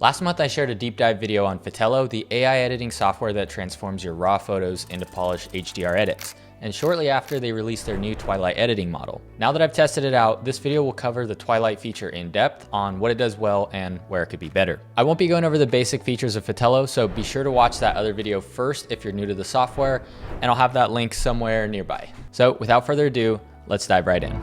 Last month I shared a deep dive video on Fotello, the AI editing software that transforms your raw photos into polished HDR edits. And shortly after, they released their new Twilight editing model. Now that I've tested it out, this video will cover the Twilight feature in depth on what it does well and where it could be better. I won't be going over the basic features of Fotello, so be sure to watch that other video first if you're new to the software, and I'll have that link somewhere nearby. So without further ado, let's dive right in.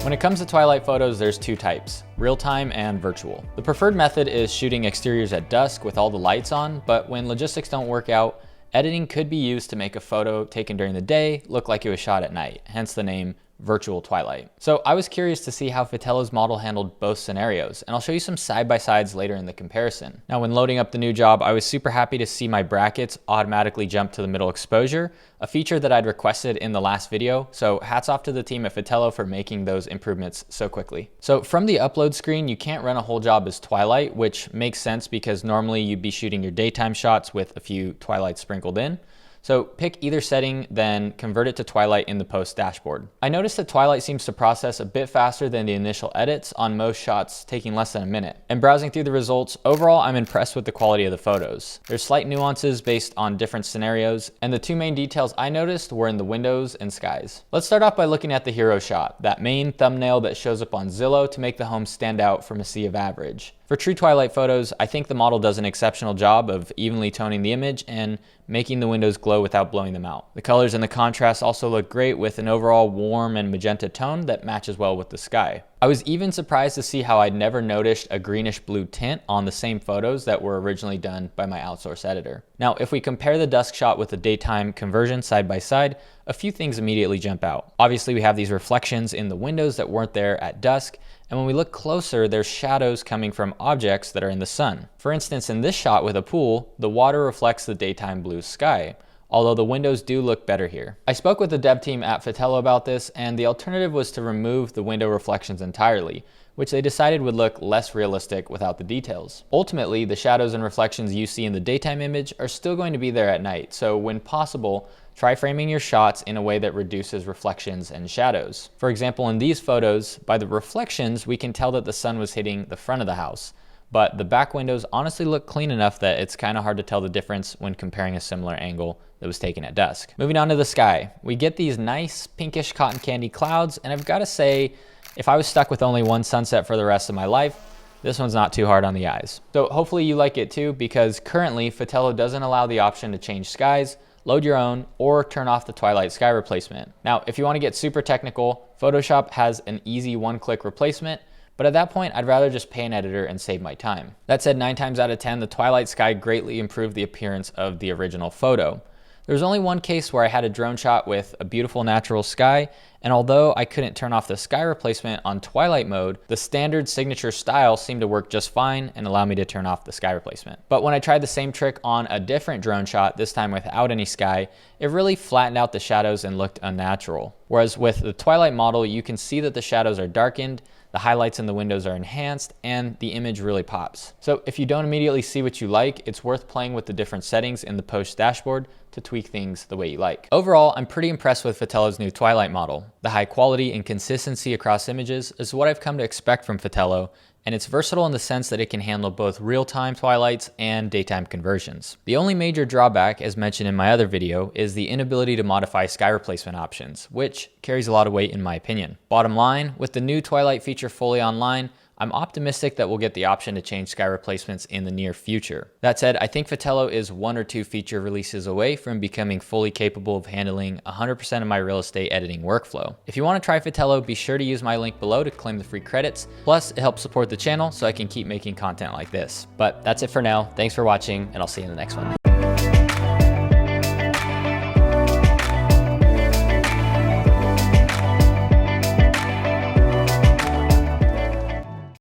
When it comes to Twilight photos, there's two types, real-time and virtual. The preferred method is shooting exteriors at dusk with all the lights on, but when logistics don't work out, editing could be used to make a photo taken during the day look like it was shot at night, hence the name virtual Twilight. So I was curious to see how Fotello's model handled both scenarios, and I'll show you some side-by-sides later in the comparison. Now, when loading up the new job, I was super happy to see my brackets automatically jump to the middle exposure, a feature that I'd requested in the last video, so hats off to the team at Fotello for making those improvements so quickly. So from the upload screen, you can't run a whole job as Twilight, which makes sense because normally you'd be shooting your daytime shots with a few Twilights sprinkled in. So pick either setting, then convert it to Twilight in the post dashboard. I noticed that Twilight seems to process a bit faster than the initial edits, on most shots taking less than a minute. And browsing through the results, overall I'm impressed with the quality of the photos. There's slight nuances based on different scenarios, and the two main details I noticed were in the windows and skies. Let's start off by looking at the hero shot, that main thumbnail that shows up on Zillow to make the home stand out from a sea of average. For true Twilight photos, I think the model does an exceptional job of evenly toning the image and making the windows glow without blowing them out. The colors and the contrast also look great with an overall warm and magenta tone that matches well with the sky. I was even surprised to see how I'd never noticed a greenish blue tint on the same photos that were originally done by my outsource editor. Now, if we compare the dusk shot with the daytime conversion side by side, a few things immediately jump out. Obviously, we have these reflections in the windows that weren't there at dusk, and when we look closer, there's shadows coming from objects that are in the sun. For instance, in this shot with a pool, the water reflects the daytime blue sky, although the windows do look better here. I spoke with the dev team at Fotello about this, and the alternative was to remove the window reflections entirely, which they decided would look less realistic without the details. Ultimately, the shadows and reflections you see in the daytime image are still going to be there at night, so when possible, try framing your shots in a way that reduces reflections and shadows. For example, in these photos, by the reflections, we can tell that the sun was hitting the front of the house, but the back windows honestly look clean enough that it's kind of hard to tell the difference when comparing a similar angle that was taken at dusk. Moving on to the sky, we get these nice pinkish cotton candy clouds, and I've got to say, if I was stuck with only one sunset for the rest of my life, this one's not too hard on the eyes. So hopefully you like it too, because currently Fotello doesn't allow the option to change skies, load your own, or turn off the Twilight sky replacement. Now, if you want to get super technical, Photoshop has an easy one-click replacement, but at that point, I'd rather just pay an editor and save my time. That said, 9 times out of 10, the Twilight sky greatly improved the appearance of the original photo. There was only one case where I had a drone shot with a beautiful natural sky, and although I couldn't turn off the sky replacement on Twilight mode, the standard signature style seemed to work just fine and allow me to turn off the sky replacement. But when I tried the same trick on a different drone shot, this time without any sky, it really flattened out the shadows and looked unnatural. Whereas with the Twilight model, you can see that the shadows are darkened, the highlights in the windows are enhanced, and the image really pops. So if you don't immediately see what you like, it's worth playing with the different settings in the post dashboard to tweak things the way you like. Overall, I'm pretty impressed with Fotello's new Twilight model. The high quality and consistency across images is what I've come to expect from Fotello, and it's versatile in the sense that it can handle both real-time Twilights and daytime conversions. The only major drawback, as mentioned in my other video, is the inability to modify sky replacement options, which carries a lot of weight in my opinion. Bottom line, with the new Twilight feature fully online, I'm optimistic that we'll get the option to change sky replacements in the near future. That said, I think Fotello is 1 or 2 feature releases away from becoming fully capable of handling 100% of my real estate editing workflow. If you want to try Fotello, be sure to use my link below to claim the free credits. Plus, it helps support the channel so I can keep making content like this. But that's it for now. Thanks for watching, and I'll see you in the next one.